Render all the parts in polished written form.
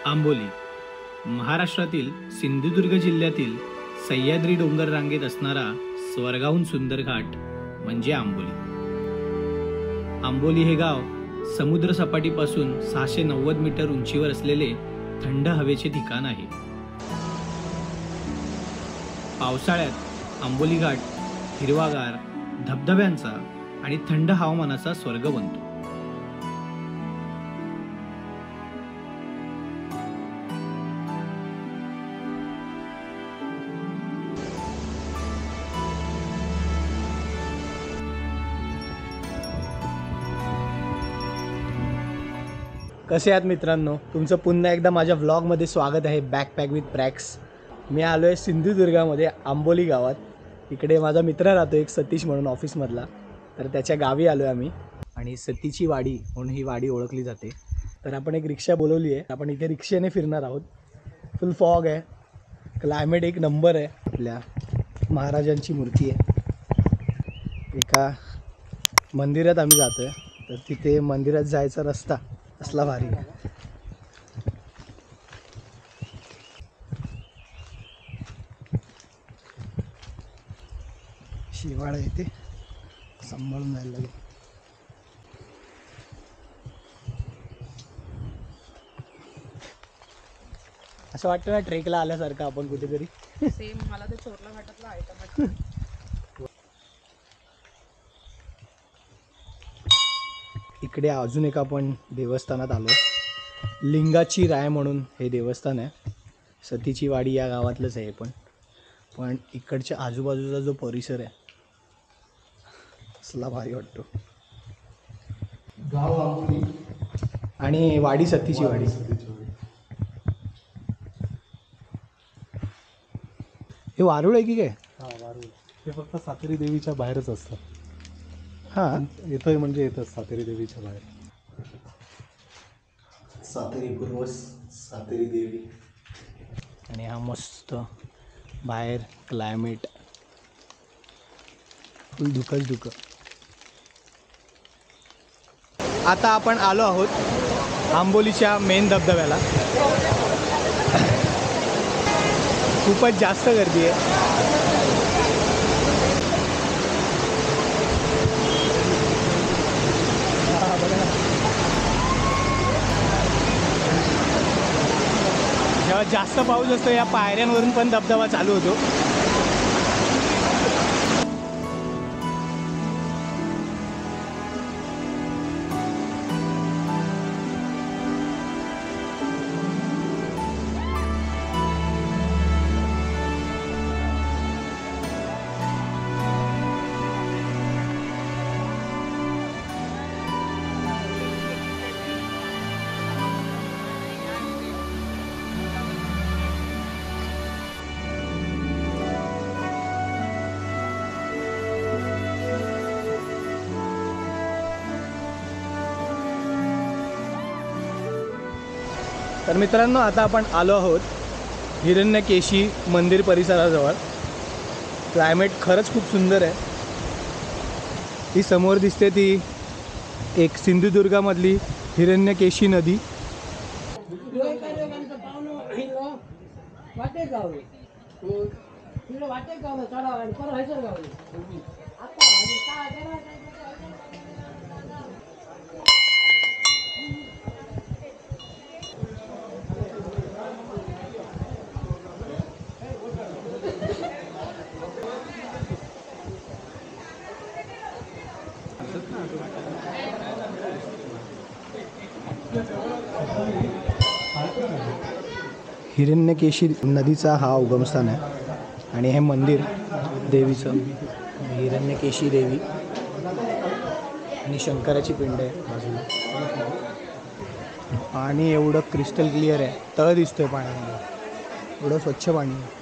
आंबोली महाराष्ट्रातील सिंधुदुर्ग जिल्ह्यातील सह्याद्री डोंगर रांगेत असणारा स्वर्गाहून सुंदर घाट म्हणजे आंबोली। आंबोली हे गाव समुद्र सपाटीपासून 690 मीटर उंचीवर असलेले थंड हवेचे ठिकाण आहे। पावसाळ्यात आंबोली घाट हिरवागार धबधब्यांचा आणि थंड हवामानाचा स्वर्ग बनतो। कसे आहात मित्रांनो, तुमचं पुन्हा एकदा माझ्या व्लॉगमध्ये स्वागत आहे। Backpack with प्रॅक्स। मी आलो आहे सिंधुदुर्गामध्ये आंबोली गावात। इकडे माझा मित्र राहतो एक सतीश म्हणून ऑफिसमधला, तर त्याच्या गावी आलो आहे आम्ही। आणि सतीची वाडी म्हणून ही वाडी ओळखली जाते। तर आपण एक रिक्षा बोलवली आहे, आपण इथे रिक्षेने फिरणार आहोत। फुल फॉग आहे, क्लायमेट एक नंबर आहे। आपल्या महाराजांची मूर्ती आहे। एका मंदिरात आम्ही जातो आहे, तर तिथे मंदिरात जायचा रस्ता असला भारी आहे। शिवाळा येते, सांभाळून जायला लागेल। असं वाटतं ना ट्रेकला आल्यासारखं आपण कुठेतरी। सेम मला ते चोरला घाटातला आयटम आहे। इकडे अजून एक आपण देवस्थानात आलो, लिंगाची राय म्हणून हे देवस्थान आहे। सतीची वाडी या गावातलंच आहे पण इकडच्या आजूबाजूचा जो परिसर आहे असला भारी वाटतो। गाव आंबोली आणि वाडी सतीची वाडी। हे वारुळ आहे की काय? हां, वारुळ। हे फक्त सातेरी देवीच्या बाहेरच असतं। हां, येतोय म्हणजे येतच सातेरी देवीच्या बाहेर। सातेरी पूर्व सातेरी देवी। आणि हा मस्त बाहेर क्लायमेट फुल धुकं। आता आपण आलो आहोत आंबोलीच्या मेन धबधब्याला। खूपच जास्त गर्दी आहे। जेव्हा जास्त पाऊस असतो या पायऱ्यांवरून पण धबधबा चालू होतो। तर मित्रांनो, आता आपण आलो आहोत हिरण्यकेशी मंदिर परिसराजवळ। क्लायमेट खरंच खूप सुंदर आहे। ही समोर दिसते ती एक सिंधुदुर्गामधली हिरण्यकेशी नदी। हिरण्यकेशी नदीचा हा उगमस्थान आहे आणि हे मंदिर देवीचं हिरण्यकेशी देवी आणि शंकराची पिंड आहे बाजूला। पाणी एवढं क्रिस्टल क्लिअर आहे, तळ दिसतोय पाण्यामध्ये, एवढं स्वच्छ पाणी आहे।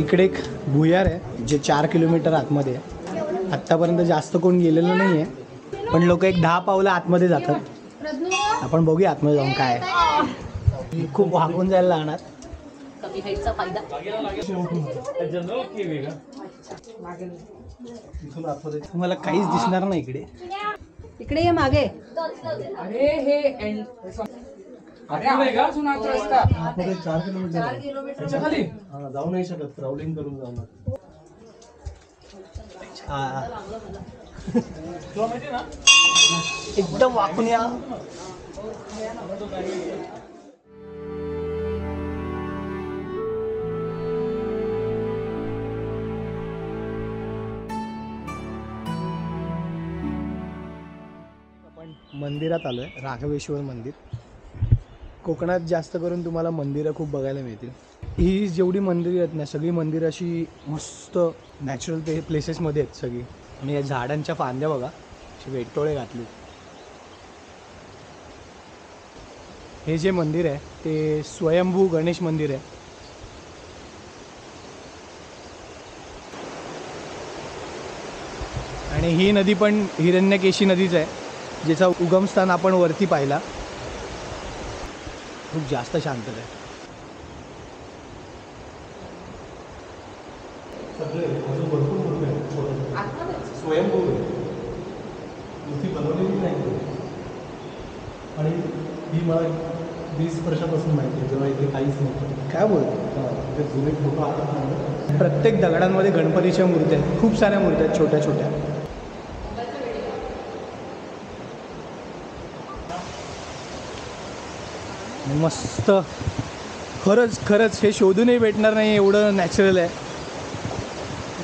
इकडे एक भुयार आहे जे 4 किलोमीटर आतमध्ये आहे। आत्तापर्यंत जास्त कोण गेलेलं नाही आहे, पण लोक एक 10 पावलं आतमध्ये जातात। आपण बघूया आतमध्ये जाऊन काय आहे। खूप वाकून जायला लागणार। कमी हाईटचा फायदा। इथून आतमध्ये तुम्हाला काहीच दिसणार नाही इकडे. इकडे ये मागे. अरे हे आतमध्ये 4 किलोमीटर खाली जाऊ नाही शकत, ट्रॅव्हलिंग करून जाणार. हा एकदम वाकून या. आपण मंदिरात आलोय, राघवेश्वर मंदिर. कोकणात जास्त करून तुम्हाला मंदिरं खूप बघायला मिळतील. ही जेवढी मंदिरं आहेत ना, सगळी मंदिरं अशी मस्त नॅचरल प्लेसेसमध्ये आहेत सगळी. आणि या झाडांच्या फांद्या बघा, असे वेटोळे घातले. हे जे मंदिर आहे ते स्वयंभू गणेश मंदिर आहे. आणि ही नदी पण हिरण्यकेशी नदीच आहे, जिचा उगमस्थान आपण वरती पाहिला. खूप जास्त शांतता आहे. सगळे अजून भरपूर मूर्ती आहेत. स्वयंभू मूर्ती बनवलेली नाही. आणि ही मला 20 वर्षापासून माहिती आहे, जेव्हा इथे काहीच नव्हतं. काय बोलतो? इथे जुने फोटो आहेत. प्रत्येक दगडांमध्ये गणपतीच्या मूर्त्या आहेत. खूप साऱ्या मूर्त्या आहेत छोट्या छोट्या. मस्त. खरंच हे शोधूनही भेटणार नाही एवढं नॅचरल आहे.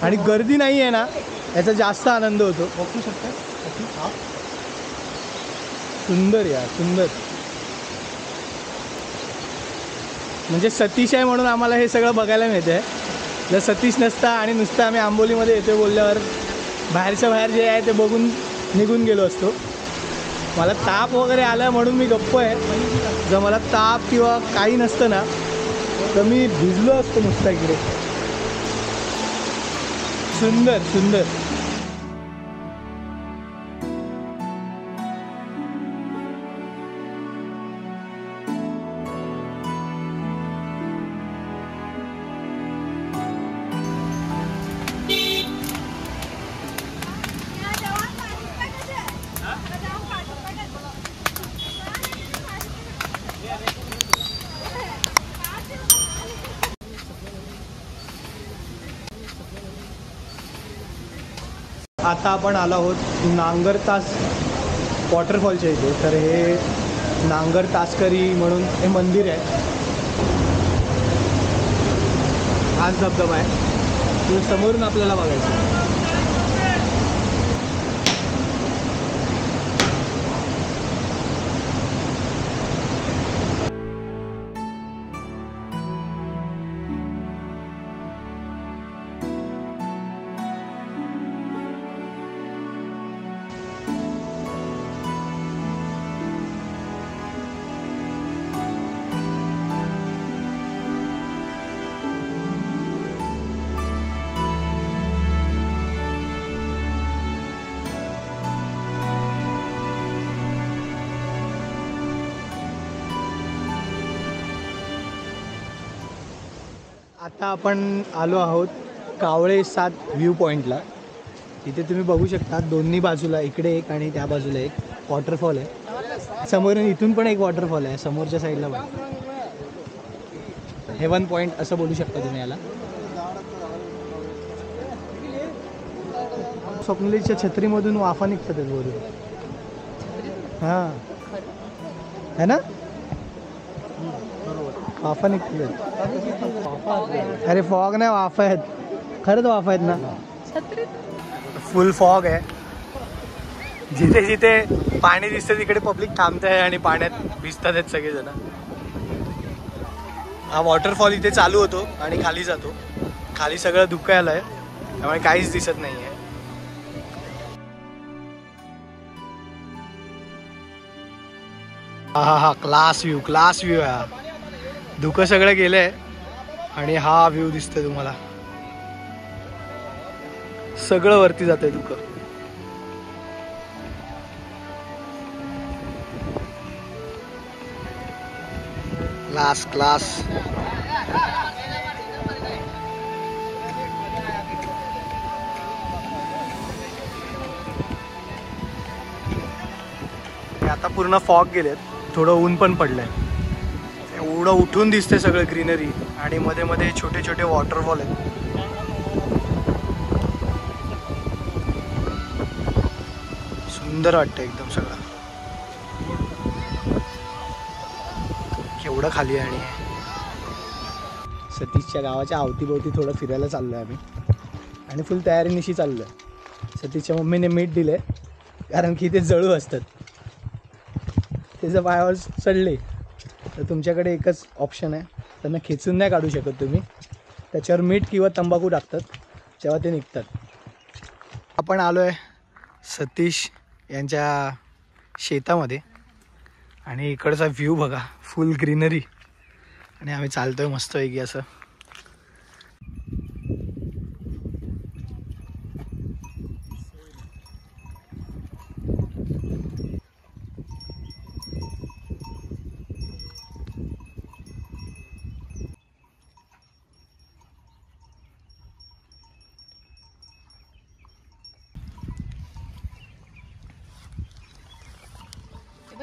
आणि गर्दी नाही आहे ना, याचा जास्त आनंद होतो. बघू शकता सुंदर यार, सुंदर. म्हणजे सतीश आहे म्हणून आम्हाला हे सगळं बघायला मिळतं आहे. जर सतीश नसता आणि नुसतं आम्ही आंबोलीमध्ये येतो बोलल्यावर बाहेरच्या बाहेर जे आहे ते बघून निघून गेलो असतो. मला ताप वगैरे आला म्हणून मी गप्प आहे. जर मला ताप किंवा काही नसतं ना, तर मी भिजलो असतो नुसता इकडे. सुंदर सुंदर. आता आपण आलो आहोत नांगरतास वॉटरफॉलच्या इथे. तर हे नांगर तासकरी म्हणून हे मंदिर आहे. हाच धबधबा आहे, तो समोरून आपल्याला बघायचं. आता आपण आलो आहोत कावळे 7 व्ह्यू पॉईंटला. इथे तुम्ही बघू शकता दोन्ही बाजूला, इकडे एक आणि त्या बाजूला एक वॉटरफॉल आहे. समोरून इथून पण एक वॉटरफॉल आहे समोरच्या साईडला पण. हेवन पॉईंट असं बोलू शकता तुम्ही याला. स्वप्नलीच्या छत्रीमधून वाफा निघतात वरून. हां है ना, वाफा निघते. अरे फॉग नाही, वाफा आहेत. खरंच वाफा आहेत ना. फुल फॉग आहे. जिथे जिथे पाणी दिसतं तिकडे पब्लिक थांबत आहे आणि पाण्यात भिजतात आहेत सगळेजण. हा वॉटरफॉल इथे चालू होतो आणि खाली जातो. खाली सगळं धुक्याला आहे, त्यामुळे काहीच दिसत नाही आहे. हा हा क्लास व्ह्यू आहे. धुकं सगळं गेलंय आणि हा व्ह्यू दिसतोय तुम्हाला. सगळं वरती जातंय धुकं. क्लास. आता पूर्ण फॉग गेलेत, थोडं ऊन पण पडलंय. एवढं उठून दिसते सगळं ग्रीनरी आणि मध्ये मध्ये छोटे छोटे वॉटरफॉल आहेत. सुंदर वाटतं एकदम सगळं. केवढं खाली आहे. आणि सतीशच्या गावाच्या अवतीभोवती थोडं फिरायला चाललो आहे आम्ही आणि फुल तयारीनिशी चाललो आहे. सतीशच्या मम्मीने मीठ दिले कारण की ते जळू असतात. त्याच्या पायावर चढले तर तुमच्याकडे एकच ऑप्शन आहे, त्यांना खेचून नाही काढू शकत तुम्ही. त्याच्यावर मीठ किंवा तंबाखू टाकतात जेव्हा ते निघतात. आपण आलो आहे सतीश यांच्या शेतामध्ये आणि इकडचा व्ह्यू बघा, फुल ग्रीनरी. आणि आम्ही चालतोय मस्तपैकी असं.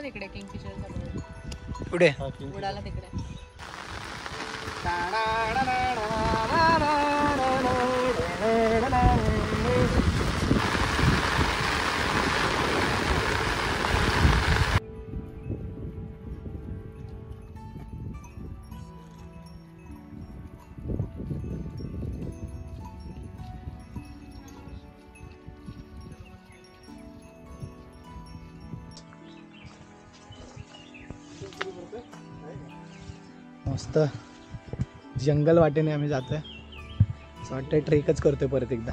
तिकडे किंगफिशर पुढे उडाला तिकडे. मस्त जंगल वाटेने आम्ही जातोय. असं वाटतंय ट्रेकच करतोय परत एकदा.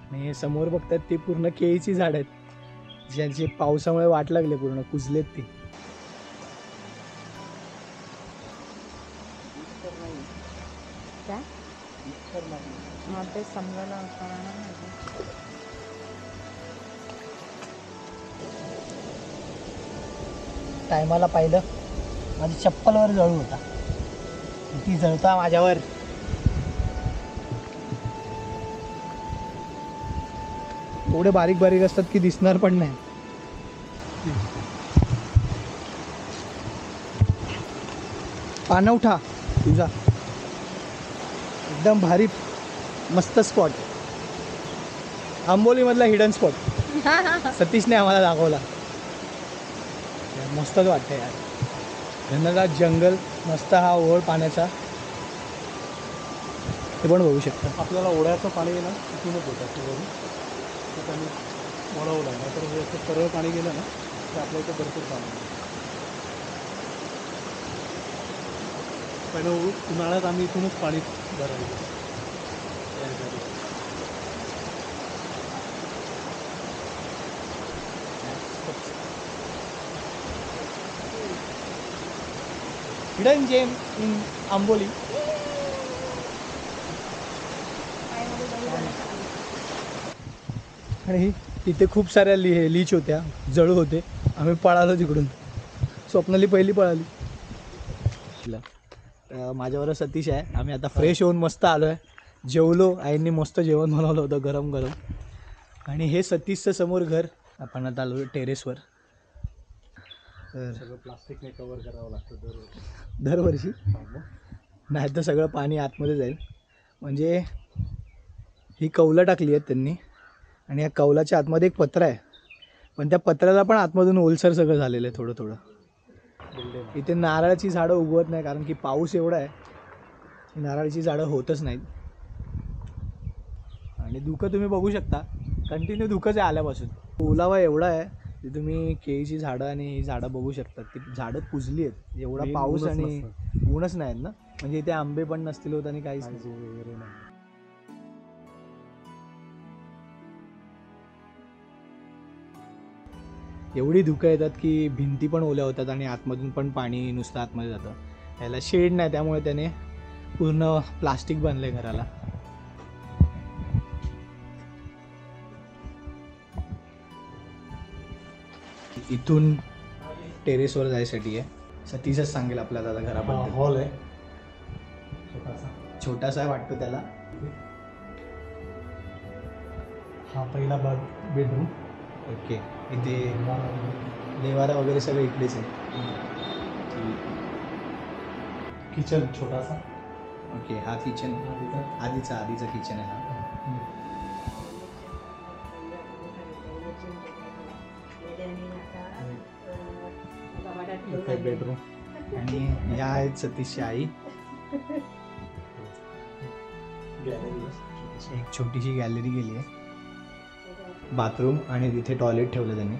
आणि हे समोर बघतात ती पूर्ण केळीची झाड आहेत, ज्यांची पावसामुळे वाट लागले, पूर्ण कुजलेत ती. ते समजायला टायमाला पाहिलं माझी चप्पलवर जळू होता, ती जळता माझ्यावर. एवढे बारीक बारीक असतात की दिसणार पण नाही. पाणवठा तुझा एकदम भारी मस्त स्पॉट, आंबोलीमधला हिडन स्पॉट सतीशने आम्हाला दाखवला. मस्तच वाटतं यार. घनदाट जंगल, मस्त हा ओळ पाण्याचा, ते पण बघू शकता. आपल्याला ओढ्याचं पाणी ना तिथूनच होतं वरून, ते त्यांनी वळवलं आहे. नाहीतर हे असं सरळ पाणी गेलं ना तर आपल्या इथं भरपूर पाणी. पहिलं उन्हाळ्यात आम्ही इथूनच पाणी भरायचं. Hidden gem in Amboli. आणि तिथे खूप साऱ्या लीच होत्या, जळू होते. आम्ही पळालो तिकडून, स्वप्नाली पहिली पळाली. माझ्यावर सतीश आहे. आम्ही आता फ्रेश होऊन मस्त आलो आहे, जेवलो. आईंनी मस्त जेवण बनवलं होतं गरम गरम. आणि हे सतीशचं समोर घर. आपण आता आलो टेरेसवर. तर सगळं प्लास्टिकने कवर करावं लागतं दरवर्षी, नाही तर सगळं पाणी आतमध्ये जाईल. म्हणजे ही कौलं टाकली आहेत त्यांनी आणि या कौलाच्या आतमध्ये एक पत्रा आहे, पण त्या पत्र्याला पण आतमधून ओलसर सगळं झालेलं आहे थोडं थोडं. इथे नारळाची झाडं उगवत नाही कारण की पाऊस एवढा आहे, नारळाची झाडं होतच नाहीत. आणि धुकं तुम्ही बघू शकता, कंटिन्यू धुकंच आहे आल्यापासून. ओलावा एवढा आहे की तुम्ही केळीची झाडं आणि ही झाडं बघू शकता, ती झाडं कुजली आहेत. एवढा पाऊस आणि ऊनच नाही ना, म्हणजे इथे आंबे पण नसतील होत आणि काहीच नाही. एवढी धुकं येतात की भिंती पण ओल्या होतात आणि आतमधून पण पाणी नुसतं आतमध्ये जातं. याला शेड नाही, त्यामुळे त्याने पूर्ण प्लास्टिक बांधलंय घराला. इथून टेरेसवर जायसाठी आहे. सतीशच सांगेल आपल्याला आता घराबद्दल. हॉल आहे छोटासा वाटतो त्याला. हा पहिला बेडरूम, ओके, इथे देवारा वगैरे सगळं इकडेच आहे. किचन छोटासा. ओके, हा किचन आधीचा किचन आहे हा. बेडरूम. आणि ह्या आहेत सतीशची आई. एक छोटीशी गॅलरी गेली आहे, बाथरूम आणि तिथे टॉयलेट ठेवलं त्यांनी.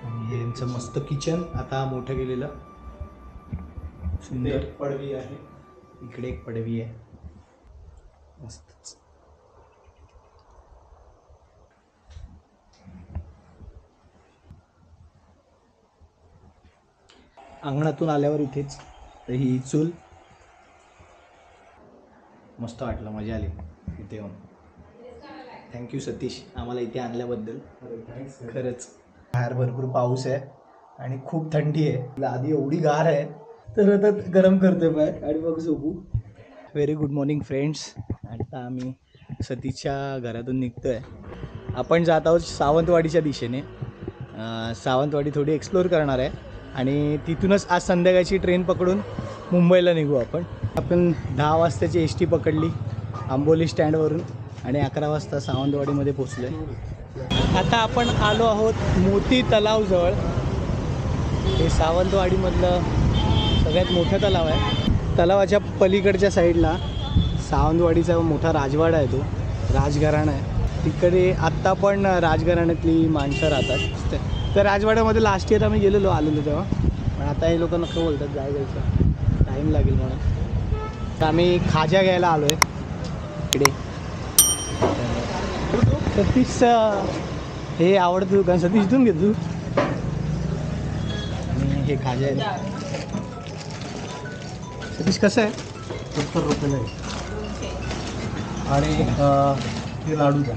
आणि हे यांचं मस्त किचन आता मोठं गेलेलं, सुंदर. पडवी आहे. इकडे एक पडवी आहे मस्त. अंगणातून आल्यावर इथेच ही चूल. मस्त वाटलं, मजा आली इथे येऊन. थँक्यू सतीश आम्हाला इथे आणल्याबद्दल. खरंच बाहेर भरपूर पाऊस आहे आणि खूप थंडी आहे. आधी एवढी गार आहे तर आता गरम करतोय बाहेर आणि मग झोपू. Very good morning friends. आता आम्ही सतीशच्या घरातून निघतोय. आपण जात आहोत सावंतवाडीच्या दिशेने. सावंतवाडी थोडी एक्सप्लोर करणार आहे आणि तिथूनच आज संध्याकाळची ट्रेन पकडून मुंबईला निघू आपण. 10 वाजताची एस टी पकडली आंबोली स्टँडवरून आणि 11 वाजता सावंतवाडीमध्ये पोचलो आहे. आता आपण आलो आहोत मोती तलावजवळ. हे सावंतवाडीमधलं सगळ्यात मोठं तलाव आहे. तलावाच्या पलीकडच्या साईडला सावंतवाडीचा मोठा राजवाडा आहे, तो राजघराणा आहे. तिकडे आत्ता पण राजघराण्यातली माणसं राहतात. त्या राजवाड्यामध्ये लास्ट इयर आम्ही आलेलो तेव्हा, पण आता हे लोक नको बोलतात जायचं, टाईम लागेल म्हणून. तर आम्ही खाजा घ्यायला आलो आहे इकडे. सतीश हे आवडतं दुकान, सतीश इथून घे तू. आणि हे खाजा आहे. सतीश कसं आहे? 70 रुपयाला आहे. आणि हे लाडू द्या.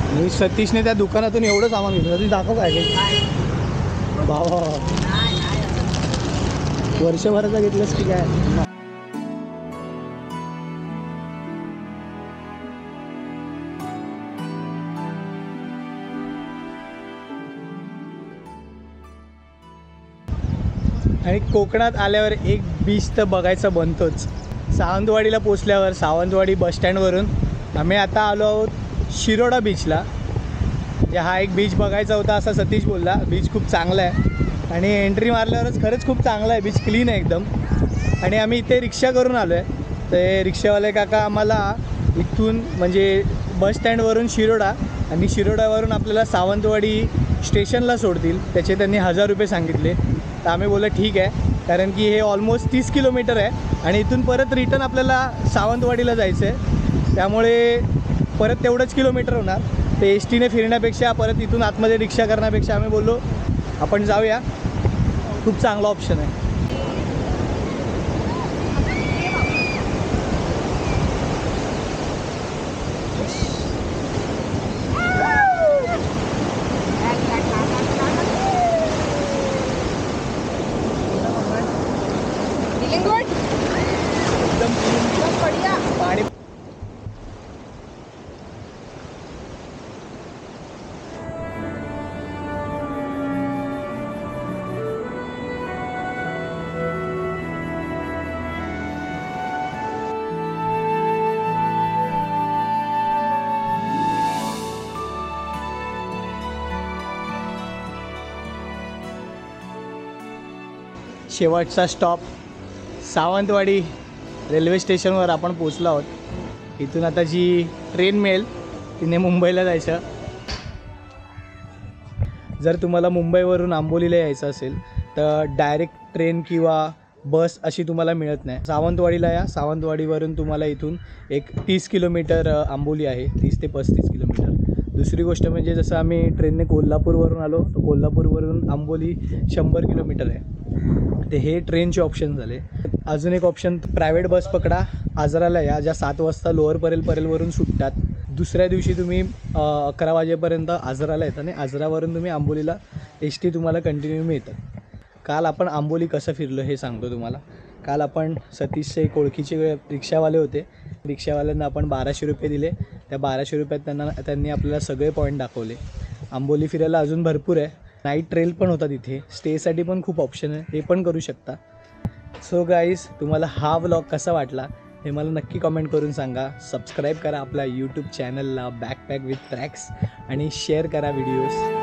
आणि सतीशने त्या दुकानातून एवढं सामान घेतलं. सतीश दाखव काय काय भावा, वर्षभराचा घेतलंस की काय? आणि कोकणात आल्यावर एक बीच तर बघायचं बनतोच. सावंतवाडीला पोचल्यावर सावंतवाडी बसस्टँडवरून आम्ही आता आलो आहोत शिरोडा बीचला. म्हणजे हा एक बीच बघायचा होता असं सतीश बोलला. बीच खूप चांगला आहे आणि एंट्री मारल्यावरच खरंच खूप चांगला आहे. बीच क्लीन आहे एकदम. आणि आम्ही इथे रिक्षा करून आलो आहे. ते रिक्षावाले काका आम्हाला इथून म्हणजे बसस्टँडवरून शिरोडा आणि शिरोडावरून आपल्याला सावंतवाडी स्टेशनला सोडतील. त्याचे त्यांनी 1000 रुपये सांगितले. तर आम्ही बोललो ठीक आहे, कारण की हे ऑलमोस्ट 30 किलोमीटर आहे आणि इथून परत रिटर्न आपल्याला सावंतवाडीला जायचं आहे. त्यामुळे परत तेवढंच किलोमीटर होणार. ते एस टीने फिरण्यापेक्षा परत इथून आतमध्ये रिक्षा करण्यापेक्षा आम्ही बोललो आपण जाऊया. खूप चांगला ऑप्शन आहे. एकदम बढ़िया. पाणी. शेवटचा स्टॉप सावंतवाडी रेल्वे स्टेशनवर आपण पोचलो आहोत. इथून आता जी ट्रेन मिळेल तिने मुंबईला जायचं. जर तुम्हाला मुंबईवरून आंबोलीला यायचं असेल तर डायरेक्ट ट्रेन किंवा बस अशी तुम्हाला मिळत नाही. सावंतवाडीला या. सावंतवाडीवरून तुम्हाला इथून एक 30 किलोमीटर आंबोली आहे, 30 ते 35 किलोमीटर. दुसरी गोष्ट म्हणजे जसं आम्ही ट्रेनने कोल्हापूरवरून आलो तर कोल्हापूरवरून आंबोली 100 किलोमीटर आहे. ते हे ट्रेनचे ऑप्शन झाले. अजून एक ऑप्शन प्रायव्हेट बस पकडा, आजराला या, ज्या 7 वाजता लोअर परेलवरून सुटतात. दुसऱ्या दिवशी तुम्ही 11 वाजेपर्यंत आजराला येतात आणि आजरावरून तुम्ही आंबोलीला एस टी तुम्हाला कंटिन्यू मिळतात. काल आपण आंबोली कसं फिरलो हे सांगतो तुम्हाला. काल आपण सतीशचे एक ओळखीचे रिक्षावाले होते, रिक्षावाल्यांना आपण 1200 रुपये दिले. त्या 1200 रुपयात त्यांनी आपल्याला सगळे पॉईंट दाखवले. आंबोली फिरायला अजून भरपूर आहे. नाईट ट्रेल पण होता तिथे, स्टेसाठी पण खूप ऑप्शन आहे, हे पण करू शकता. सो गाईज, तुम्हाला हा व्लॉग कसा वाटला हे मला नक्की कमेंट करून सांगा. सबस्क्राईब करा आपल्या यूट्यूब चॅनलला बॅकपॅक विथ ट्रॅक्स आणि शेअर करा व्हिडिओज.